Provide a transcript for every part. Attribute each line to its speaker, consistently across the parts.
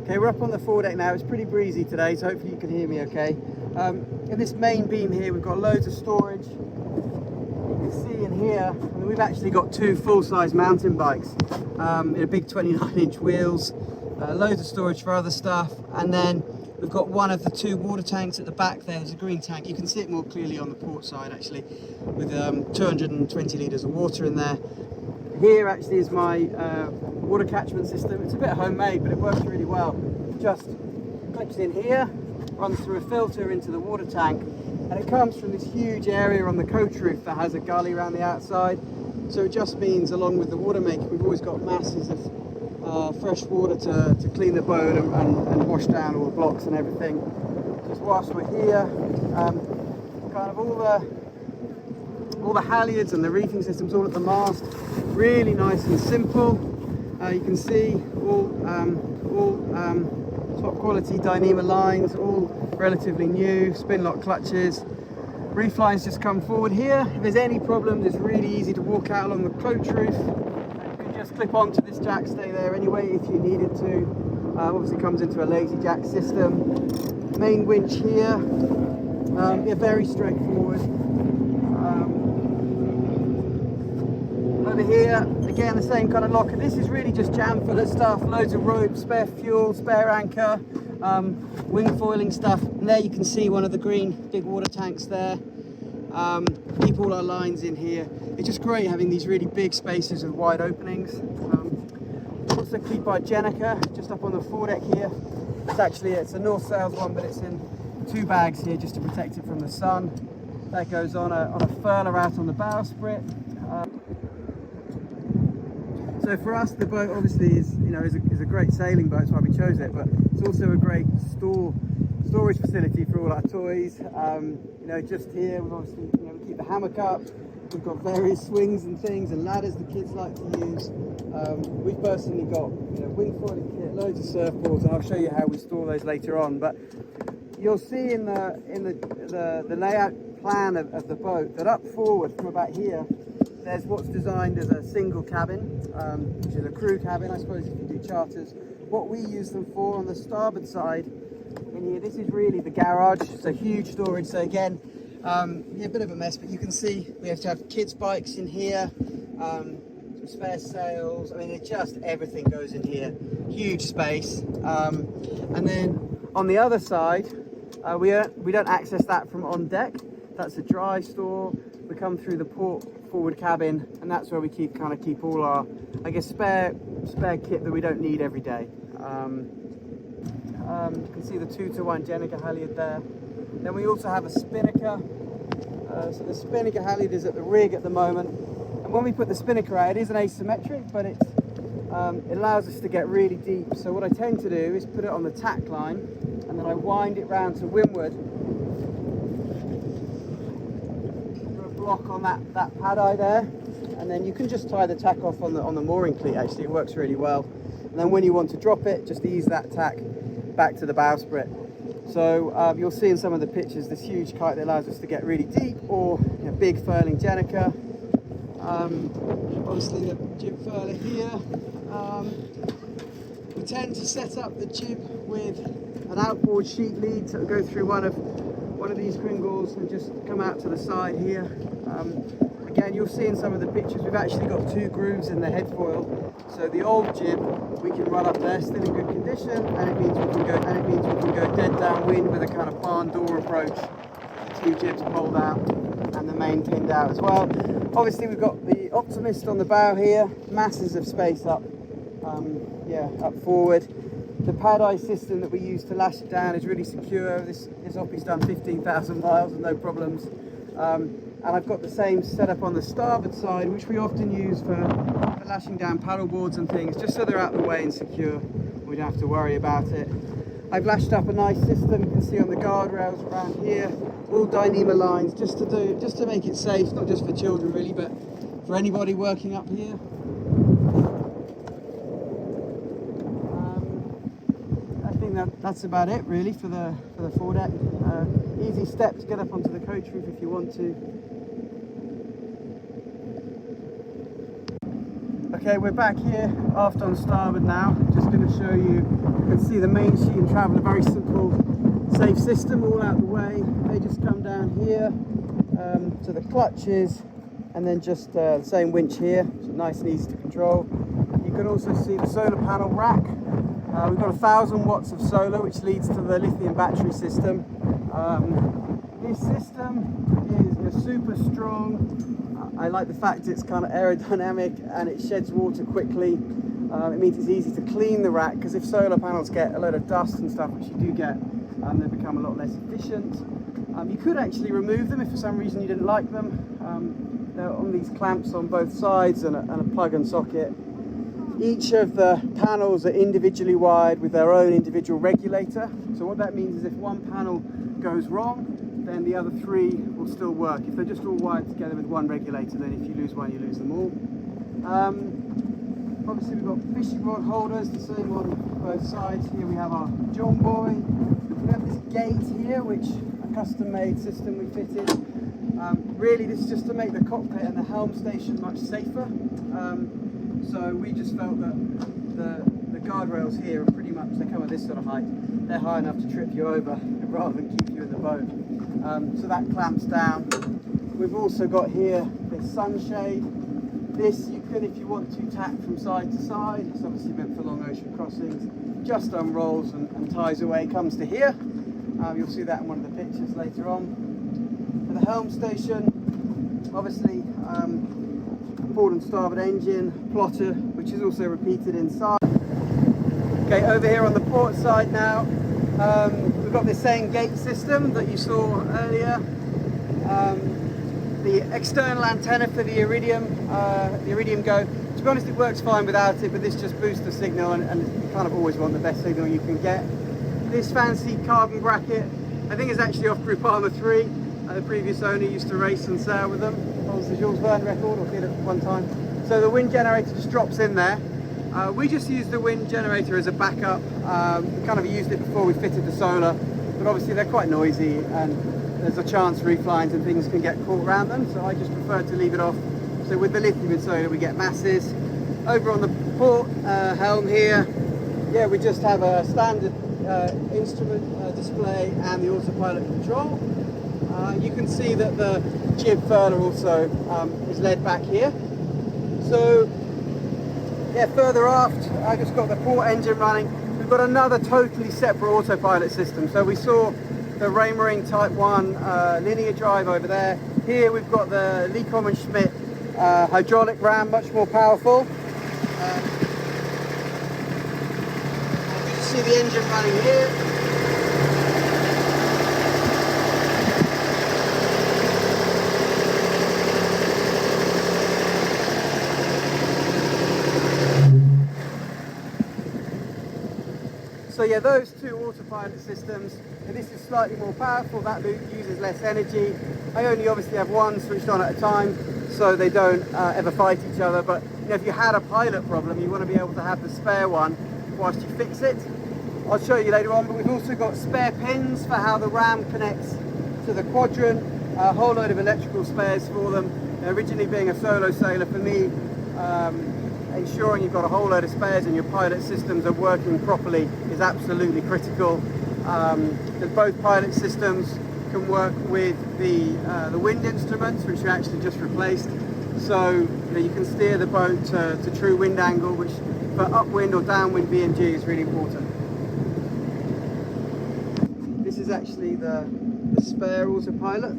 Speaker 1: Okay, we're up on the foredeck now. It's pretty breezy today, so hopefully you can hear me okay. In this main beam here, we've got loads of storage. You can see in here, I mean, we've actually got 2 full-size mountain bikes in a big 29-inch wheels, loads of storage for other stuff, and then we've got one of the 2 water tanks at the back there. There's a green tank. You can see it more clearly on the port side, actually, with 220 litres of water in there. Here actually is my water catchment system. It's a bit homemade, but it works really well. Just clips in here, runs through a filter into the water tank, and it comes from this huge area on the coach roof that has a gully around the outside. So it just means, along with the water maker, we've always got masses of fresh water to clean the boat and wash down all the blocks and everything. Just whilst we're here, kind of all the halyards and the reefing systems all at the mast, really nice and simple. You can see all top quality Dyneema lines, all relatively new, spin lock clutches. Reef lines just come forward here. If there's any problems, it's really easy to walk out along the coach roof. You can just clip onto this jack, stay there anyway if you needed to. Obviously comes into a lazy jack system. Main winch here, yeah, very straightforward. Over here, again, the same kind of locker. This is really just jam full of stuff, loads of rope, spare fuel, spare anchor, wing foiling stuff. And there you can see one of the green big water tanks there. Keep all our lines in here. It's just great having these really big spaces with wide openings. Also keep our Jenica just up on the foredeck here. It's a north-south one, but it's in 2 bags here just to protect it from the sun. That goes on a furler out on the bowsprit. So for us, the boat obviously is a great sailing boat. That's why we chose it. But it's also a great storage facility for all our toys. Just here we've obviously we keep the hammock up. We've got various swings and things and ladders the kids like to use. We've personally got wing foiling kit, loads of surfboards, and I'll show you how we store those later on. But you'll see in the layout plan of the boat that up forward from about here, there's what's designed as a single cabin, which is a crew cabin, I suppose, if you do charters. What we use them for on the starboard side in here, this is really the garage. It's a huge storage. So again, a bit of a mess, but you can see we have to have kids' bikes in here, some spare sails. I mean, everything goes in here. Huge space. And then on the other side, we don't access that from on deck. That's a dry store. We come through the port forward cabin, and that's where we keep all our, I guess, spare kit that we don't need every day. You can see the 2-to-1 Jenica halyard there. Then we also have a spinnaker. So the spinnaker halyard is at the rig at the moment, and when we put the spinnaker out, it is an asymmetric, but it allows us to get really deep. So what I tend to do is put it on the tack line, and then I wind it round to windward. Lock on that pad eye there, and then you can just tie the tack off on the mooring cleat. Actually, it works really well. And then when you want to drop it, just ease that tack back to the bowsprit. So you'll see in some of the pictures this huge kite that allows us to get really deep, or big furling Jenica. Obviously the jib furler here. We tend to set up the jib with an outboard sheet lead, so it'll go through one of these cringles and just come out to the side here. Again, you'll see in some of the pictures we've actually got 2 grooves in the head foil, so the old jib we can run up there still in good condition, and it means we can go dead downwind with a kind of barn door approach. 2 jibs pulled out and the main pinned out as well. Obviously we've got the Optimist on the bow here, masses of space up forward. The pad eye system that we use to lash it down is really secure. This Oppie's done 15,000 miles with no problems. And I've got the same setup on the starboard side, which we often use for lashing down paddle boards and things, just so they're out of the way and secure. We don't have to worry about it. I've lashed up a nice system, you can see on the guardrails around here, all Dyneema lines, just to make it safe, not just for children really, but for anybody working up here. I think that's about it really for the foredeck. Easy step to get up onto the coach roof if you want to. Okay, Okay, we're back here aft on starboard now. Just going to show you can see the main sheet and travel, a very simple, safe system all out the way. They just come down here to the clutches, and then just the same winch here, so nice and easy to control. You can also see the solar panel rack. We've got 1,000 watts of solar, which leads to the lithium battery system. This system is super strong. I like the fact it's kind of aerodynamic and it sheds water quickly. It means it's easy to clean the rack, because if solar panels get a load of dust and stuff, which you do get, they become a lot less efficient. You could actually remove them if for some reason you didn't like them. They're on these clamps on both sides and a plug and socket. Each of the panels are individually wired with their own individual regulator. So what that means is if one panel goes wrong, then the other three will still work. If they're just all wired together with one regulator, then if you lose one, you lose them all. Obviously we've got fishing rod holders, the same on both sides. Here we have our John Boy. We have this gate here, which a custom-made system we fitted. Really, this is just to make the cockpit and the helm station much safer. So we just felt that the guardrails here are pretty much, they come at this sort of height. They're high enough to trip you over rather than keep you in the boat. So that clamps down. We've also got here this sunshade. This you can, if you want to, tack from side to side. It's obviously meant for long ocean crossings. Just unrolls and ties away, comes to here. You'll see that in one of the pictures later on. For the helm station, obviously forward and starboard engine, plotter, which is also repeated inside. Okay, over here on the port side now, we've got the same gate system that you saw earlier. The external antenna for the Iridium Go. To be honest, it works fine without it, but this just boosts the signal, and you kind of always want the best signal you can get. This fancy carbon bracket, I think is actually off Group Armour 3. The previous owner used to race and sail with them. That was the Jules Verne record, or did it one time. So the wind generator just drops in there. We just used the wind generator as a backup. We kind of used it before we fitted the solar, but obviously they're quite noisy and there's a chance reef lines and things can get caught around them, so I just prefer to leave it off. So with the lithium and solar we get masses. Over on the port helm here, yeah, we just have a standard instrument display and the autopilot control. You can see that the jib furler also is led back here. So yeah, further aft, I just got the port engine running. We've got another totally separate autopilot system. So we saw the Raymarine Type 1 linear drive over there. Here we've got the Lecom and Schmidt hydraulic ram, much more powerful. You can see the engine running here. So yeah, those two autopilot systems, and this is slightly more powerful, that uses less energy. I only obviously have one switched on at a time, so they don't ever fight each other, but you know, if you had a pilot problem, you want to be able to have the spare one whilst you fix it. I'll show you later on, but we've also got spare pins for how the ram connects to the quadrant, a whole load of electrical spares for them. Originally being a solo sailor, for me, ensuring you've got a whole load of spares and your pilot systems are working properly is absolutely critical. Because both pilot systems can work with the wind instruments, which we actually just replaced. So you can steer the boat to true wind angle, which for upwind or downwind VMG is really important. This is actually the spare autopilot.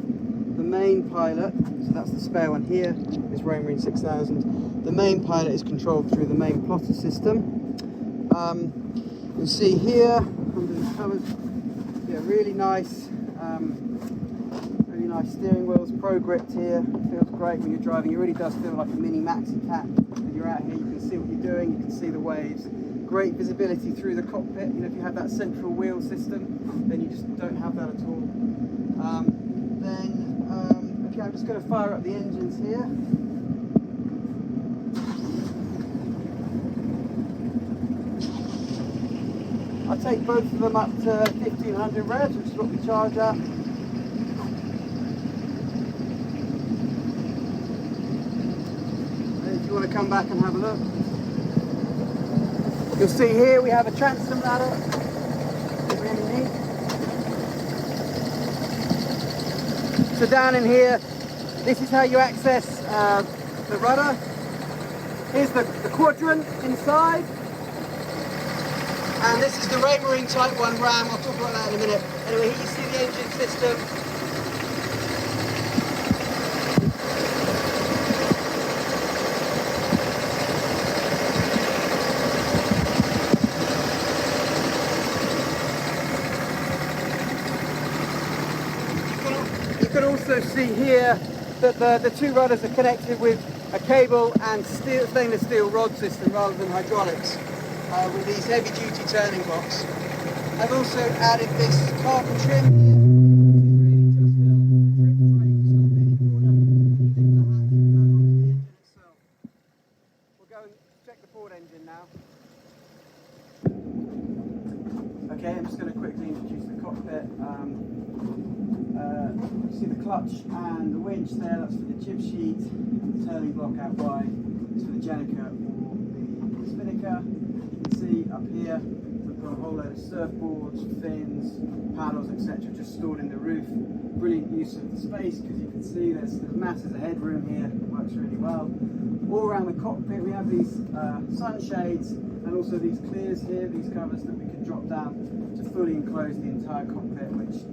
Speaker 1: The main pilot, so that's the spare one here, is Raymarine 6000. The main pilot is controlled through the main plotter system. You'll see here, under the covers, yeah, really nice steering wheels, pro gripped here. It feels great when you're driving. It really does feel like a mini maxi cat. When you're out here, you can see what you're doing, you can see the waves. Great visibility through the cockpit. You know, if you have that central wheel system, then you just don't have that at all. Okay, I'm just going to fire up the engines here. I'll take both of them up to 1500 revs, which is what we charge at. And if you want to come back and have a look. You'll see here we have a transom ladder. It's really neat. So down in here, this is how you access the rudder. Here's the quadrant inside. And this is the Raymarine Type 1 ram. I'll talk about that in a minute. Anyway, here you see the engine system. You can also see here that the two rudders are connected with a cable and stainless steel rod system rather than hydraulics, with these heavy duty turning blocks. I've also added this carbon trim here, which is really just a grip brake to stop any corner. You lift the hatch and go onto the engine itself. We'll go and check the forward engine now. Okay, I'm just going to quickly introduce the cockpit. You see the clutch and the winch there, that's for the jib sheet. The turning block out wide is for the Jenica or the spinnaker. You can see up here we've got a whole load of surfboards, fins, paddles, etc. just stored in the roof. Brilliant use of the space because you can see there's masses of headroom here. It works really well. All around the cockpit we have these sunshades and also these clears here, these covers that we can drop down to fully enclose the entire cockpit, which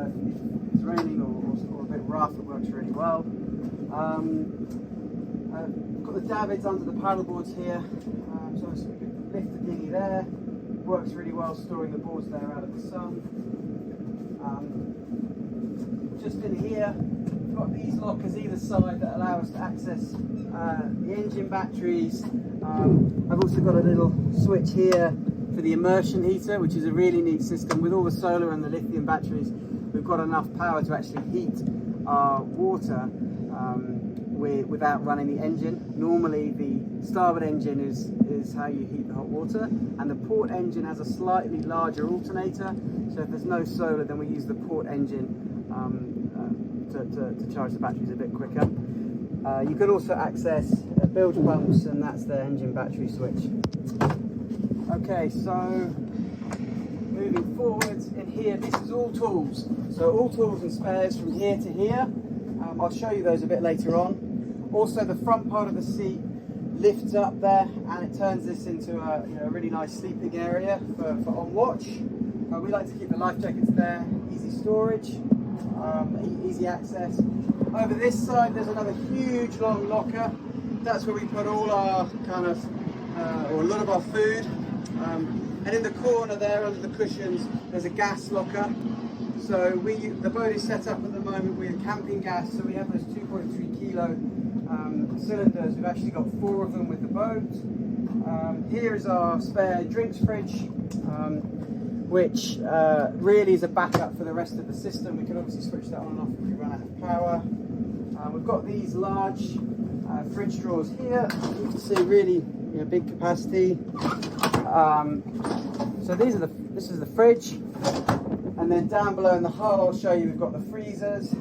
Speaker 1: if it's raining or a bit rough, it works really well. We've got the davits under the paddle boards here, so we can lift the dinghy there. Works really well storing the boards there out of the sun. Just in here, we've got these lockers either side that allow us to access the engine batteries. I've also got a little switch here for the immersion heater, which is a really neat system. With all the solar and the lithium batteries, we've got enough power to actually heat our water without running the engine. Normally the starboard engine is how you heat the hot water, and the port engine has a slightly larger alternator, so if there's no solar then we use the port engine to charge the batteries a bit quicker. You can also access bilge pumps, and that's the engine battery switch. Okay, so moving forwards in here, this is all tools. So all tools and spares from here to here. I'll show you those a bit later on. Also the front part of the seat lifts up there and it turns this into a really nice sleeping area for on watch. We like to keep the life jackets there, easy storage, easy access. Over this side there's another huge long locker. That's where we put all our or a lot of our food. And in the corner there under the cushions there's a gas locker. So the boat is set up at the moment with camping gas, so we have those 2.3 kilo cylinders. We've actually got 4 of them with the boat. Here is our spare drinks fridge, which really is a backup for the rest of the system. We can obviously switch that on and off if we run out of power. We've got these large fridge drawers here. You can see really big capacity. So this is the fridge, and then down below in the hull I'll show you we've got the freezers.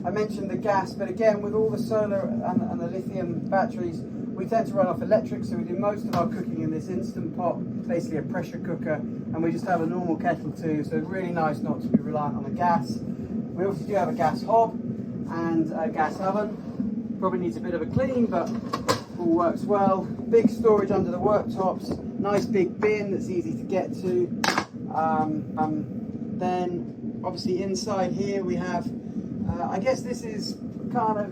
Speaker 1: I mentioned the gas, but again with all the solar and the lithium batteries we tend to run off electric, so we do most of our cooking in this Instant Pot, basically a pressure cooker, and we just have a normal kettle too, so it's really nice not to be reliant on the gas. We also do have a gas hob and a gas oven. Probably needs a bit of a clean, but all works well. Big storage under the worktops, nice big bin that's easy to get to. Then obviously inside here we have, I guess this is kind of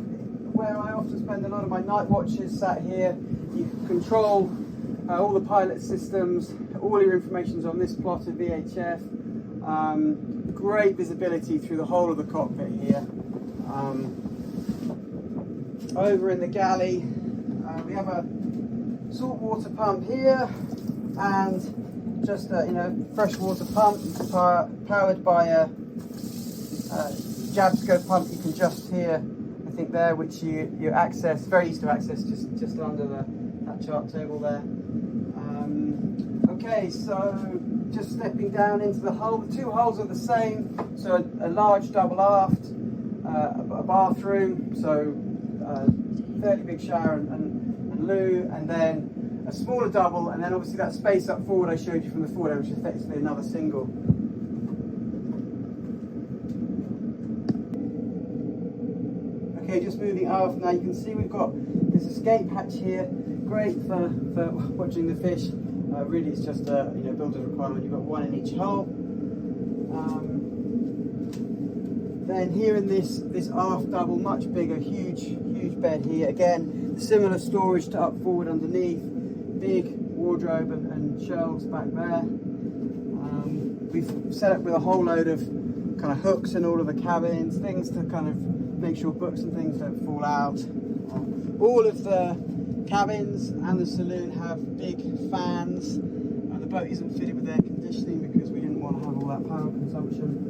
Speaker 1: where I often spend a lot of my night watches, sat here. You can control all the pilot systems, all your information's on this plotter VHF. Great visibility through the whole of the cockpit here. Over in the galley, we have a saltwater pump here, and just a fresh water pump powered by a jab scope pump. You can just here, I think there, which you access, very easy to access, just under that chart table there. Okay, so just stepping down into the hull. The two hulls are the same, so a large double aft, a bathroom, so fairly big shower and loo, and then a smaller double, and then obviously that space up forward I showed you from the forward, which is effectively another single. Okay, just moving aft now, you can see we've got this escape hatch here, great for watching the fish. Really it's just a builder's requirement. You've got one in each hull. Then here in this aft double, much bigger, huge bed here. Again, similar storage to up forward underneath, big wardrobe and shelves back there. We've set up with a whole load of kind of hooks in all of the cabins, things to kind of make sure books and things don't fall out. All of the cabins and the saloon have big fans. The boat isn't fitted with air conditioning because we didn't want to have all that power consumption.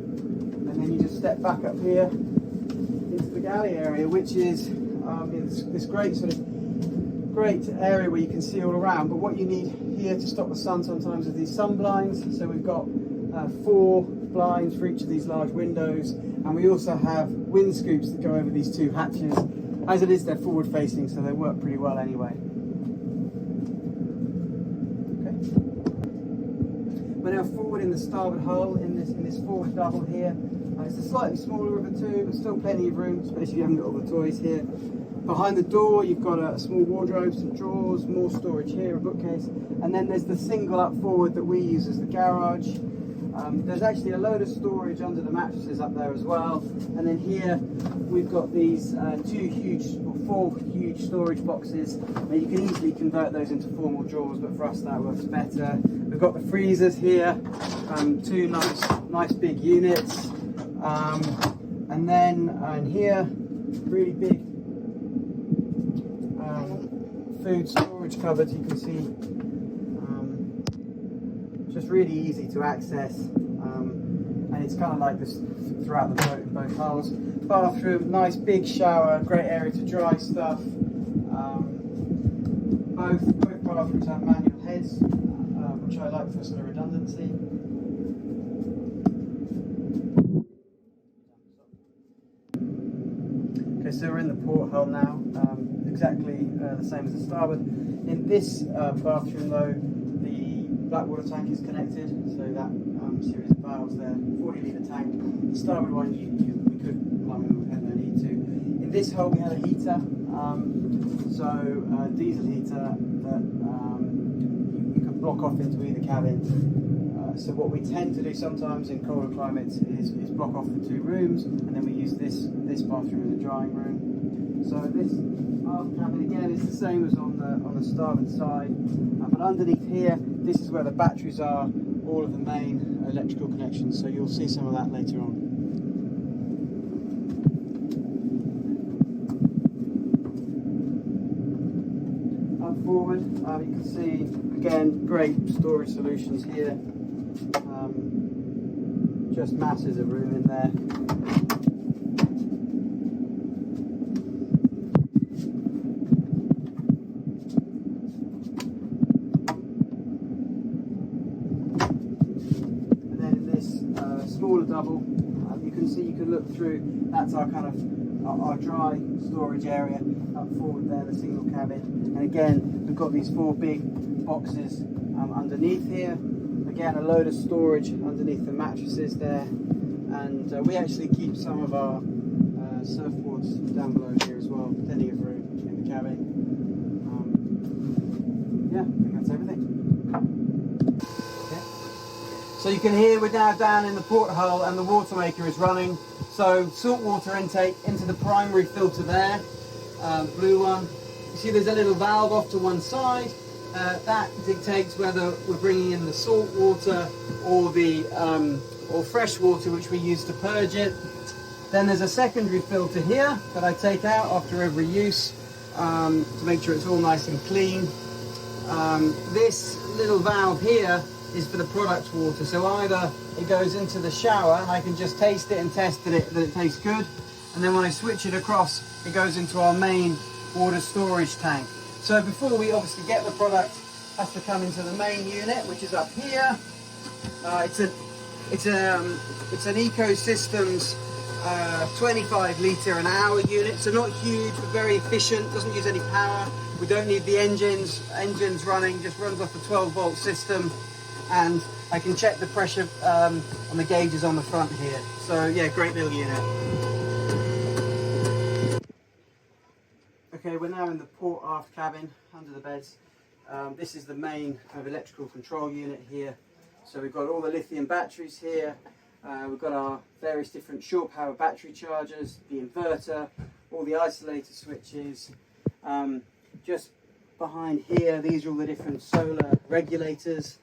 Speaker 1: And then you just step back up here into the galley area, which is this great area where you can see all around. But what you need here to stop the sun sometimes is these sun blinds. So we've got 4 blinds for each of these large windows, and we also have wind scoops that go over these 2 hatches. As it is, they're forward facing, so they work pretty well anyway. Okay. We're now forward in the starboard hull in this forward double here. It's a slightly smaller of the 2, but still plenty of room, especially if you haven't got all the toys here. Behind the door, you've got a small wardrobe, some drawers, more storage here, a bookcase, and then there's the single up forward that we use as the garage. There's actually a load of storage under the mattresses up there as well, and then here we've got these 4 huge storage boxes. You can easily convert those into formal drawers, but for us that works better. We've got the freezers here, 2 nice big units, and then in here, really big food storage cupboard. You can see just really easy to access, and it's kind of like this throughout the boat in both hulls. Bathroom, nice big shower, great area to dry stuff. Both bathrooms have manual heads, which I like for sort of redundancy. Okay, so we're in the port hull now, exactly the same as the starboard. In this bathroom though, the black water tank is connected, so that series of valves there, 40 litre tank. The starboard one we could plumb in, we had no need to. In this hull we had a heater, diesel heater that you can block off into either cabin. So what we tend to do sometimes in colder climates is block off the 2 rooms, and then we use this bathroom as a drying room. So this aft cabin again is the same as on the starboard side, but underneath here, this is where the batteries are, all of the main electrical connections. So you'll see some of that later on. Up forward, you can see again great storage solutions here. Just masses of room in there. And then in this smaller double, you can see, you can look through, that's our kind of our dry storage area up forward there, the single cabin. And again, we've got these 4 big boxes underneath here. Again, a load of storage underneath the mattresses there, and we actually keep some of our surfboards down below here as well, plenty of room in the cabin. Yeah, I think that's everything. Okay. So you can hear we're now down in the port hull and the water maker is running. So salt water intake into the primary filter there, blue one. You see there's a little valve off to one side. That dictates whether we're bringing in the salt water or the or fresh water, which we use to purge it. Then there's a secondary filter here that I take out after every use to make sure it's all nice and clean. This little valve here is for the product water, so either it goes into the shower and I can just taste it and test that it tastes good, and then when I switch it across, it goes into our main water storage tank. So before we obviously get the product, it has to come into the main unit, which is up here. It's an Ecosystems 25 litre an hour unit, so not huge but very efficient, doesn't use any power. We don't need the engines running, just runs off a 12-volt system, and I can check the pressure on the gauges on the front here. So yeah, great little unit. Okay, we're now in the port aft cabin under the beds. This is the main kind of electrical control unit here. So we've got all the lithium batteries here. We've got our various different short power battery chargers, the inverter, all the isolator switches. Just behind here, these are all the different solar regulators,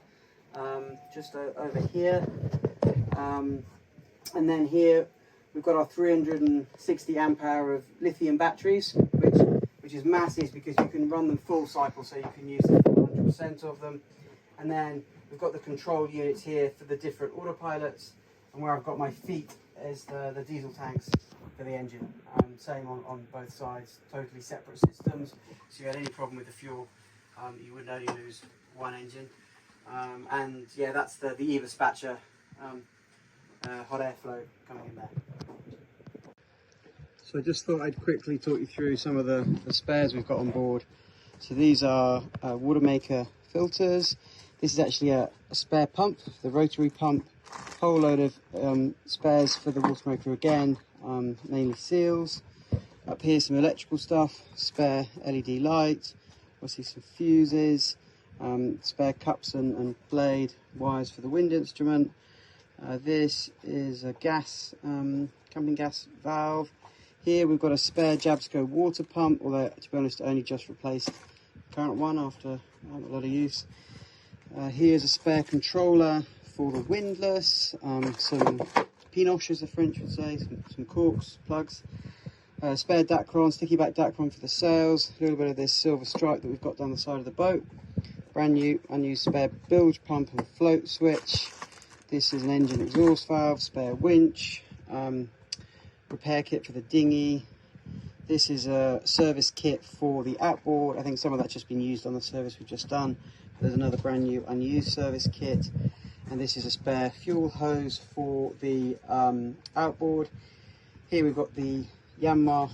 Speaker 1: just over here. And then here we've got our 360 amp hour of lithium batteries, which is massive because you can run them full cycle, so you can use 100% of them. And then we've got the control units here for the different autopilots, and where I've got my feet is the diesel tanks for the engine. Same on both sides, totally separate systems. So if you had any problem with the fuel, you would only lose one engine. And yeah, that's the Evaspatcher hot airflow coming in there. So I just thought I'd quickly talk you through some of the spares we've got on board. So these are Watermaker filters. This is actually a spare pump, the rotary pump. Whole load of spares for the Watermaker again, mainly seals. Up here some electrical stuff, spare LED light, obviously some fuses, spare cups and blade wires for the wind instrument. This is a gas, company gas valve. Here we've got a spare Jabsco water pump, although to be honest I only just replaced the current one after a lot of use. Here's a spare controller for the windlass, some pinoche as the French would say, some corks, plugs. Spare Dacron, sticky back Dacron for the sails, a little bit of this silver stripe that we've got down the side of the boat. Brand new unused spare bilge pump and float switch. This is an engine exhaust valve, spare winch, repair kit for the dinghy. This is a service kit for the outboard. I think some of that's just been used on the service we've just done. There's another brand new unused service kit. And this is a spare fuel hose for the outboard. Here we've got the Yanmar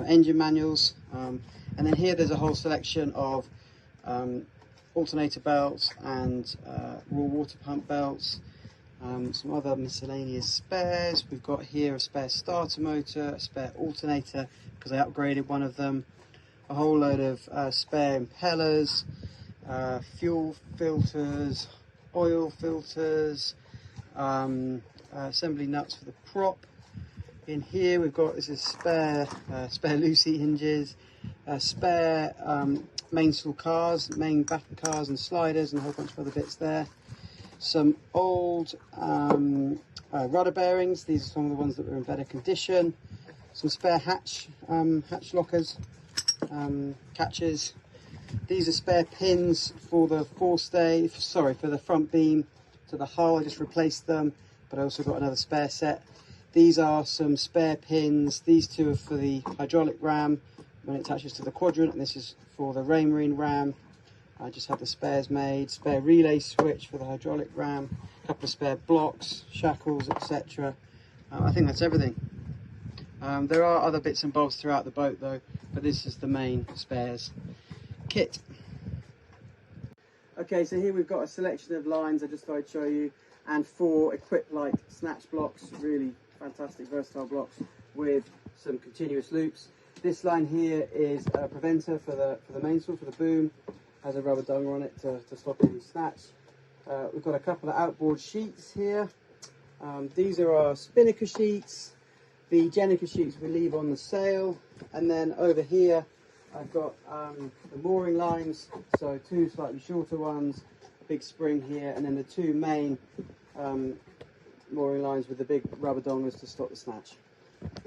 Speaker 1: engine manuals, and then here there's a whole selection of alternator belts and raw water pump belts, some other miscellaneous spares. We've got here a spare starter motor, a spare alternator because I upgraded one of them, a whole load of spare impellers, fuel filters, oil filters, assembly nuts for the prop. In here we've got spare Lucy hinges, spare mainsail cars, main batten cars and sliders, and a whole bunch of other bits there. Some old rudder bearings. These are some of the ones that were in better condition. Some spare hatch lockers, catches. These are spare pins for the forestay, for the front beam to the hull. I just replaced them, but I also got another spare set. These are some spare pins. These two are for the hydraulic ram when it attaches to the quadrant, and this is for the Raymarine ram. I just had the spares made. Spare relay switch for the hydraulic ram, a couple of spare blocks, shackles, etc. I think that's everything. There are other bits and bobs throughout the boat though, but this is the main spares kit. Okay, so here we've got a selection of lines I just thought I'd show you, and 4 equipped like snatch blocks, really fantastic versatile blocks with some continuous loops. This line here is a preventer for the mainsail, for the boom, has a rubber donger on it to stop any snatch. We've got a couple of outboard sheets here. These are our spinnaker sheets, the Jenica sheets we leave on the sail, and then over here I've got the mooring lines, so 2 slightly shorter ones, a big spring here, and then the 2 main mooring lines with the big rubber dongers to stop the snatch.